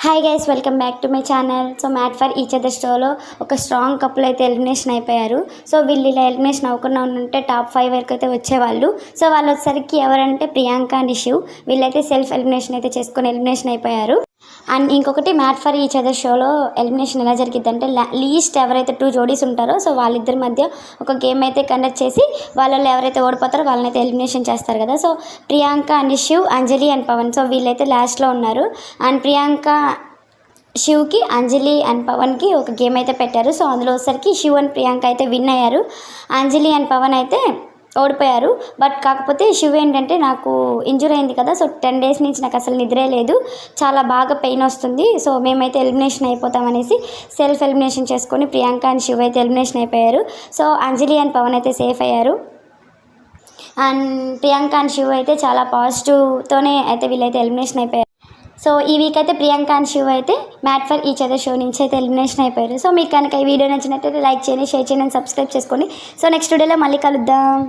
Hi guys, welcome back to my channel. So made for each other షోలో ఒక strong couple అయితే elimination అయిపోయారు. So వీళ్ళు ఇలా ఎలిమినేషన్ అవ్వకుండా ఉంటే టాప్ 5 వరకు అయితే వచ్చేవాళ్ళు. సో వాళ్ళు వచ్చేసరికి ఎవరంటే ప్రియాంక అండ్ శివ్. వీళ్ళైతే సెల్ఫ్ ఎలిమినేషన్ అయితే చేసుకొని ఎలిమినేషన్ అయిపోయారు. అండ్ ఇంకొకటి మ్యాట్ ఫర్ ఈచ్ అదర్ షోలో ఎలిమినేషన్ ఎలా జరిగిద్దంటే లీస్ట్ ఎవరైతే 2 జోడీస్ ఉంటారో సో వాళ్ళిద్దరి మధ్య ఒక గేమ్ అయితే కండక్ట్ చేసి వాళ్ళలో ఎవరైతే ఓడిపోతారో వాళ్ళనైతే ఎలిమినేషన్ చేస్తారు కదా. So Priyanka and Shiv, Anjali and Pavan, so వీళ్ళైతే లాస్ట్లో ఉన్నారు. అండ్ ప్రియాంక శివ్కి, అంజలి అండ్ పవన్కి ఒక గేమ్ అయితే పెట్టారు. సో అందులో వచ్చేసరికి శివ్ అండ్ ప్రియాంక అయితే విన్ అయ్యారు. అంజలి అండ్ పవన్ అయితే ఓడిపోయారు. బట్ కాకపోతే శివ్ ఏంటంటే నాకు ఇంజూరీ అయింది కదా, సో 10 డేస్ నుంచి నాకు అసలు నిద్రే లేదు, చాలా బాగా పెయిన్ వస్తుంది, సో మేమైతే ఎలిమినేషన్ అయిపోతామనేసి సెల్ఫ్ ఎలిమినేషన్ చేసుకొని ప్రియాంక అండ్ శివ్ అయితే ఎలిమినేషన్ అయిపోయారు. సో అంజలి అండ్ పవన్ అయితే సేఫ్ అయ్యారు. అండ్ ప్రియాంక అండ్ శివ్ అయితే చాలా పాజిటివ్తోనే అయితే వీళ్ళైతే ఎలిమినేషన్ అయిపోయారు. సో ఈ వీక్ అయితే ప్రియాంక అండ్ శివ్ అయితే made for each other show నుంచి అయితే ఎలిమినేషన్ అయిపోయారు. సో మీకు కనుక ఈ వీడియో నచ్చినట్టయితే లైక్ చేయండి, షేర్ చేయండి, సబ్స్క్రైబ్ చేసుకోండి. సో నెక్స్ట్ వీడియోలో మళ్ళీ కలుద్దాం.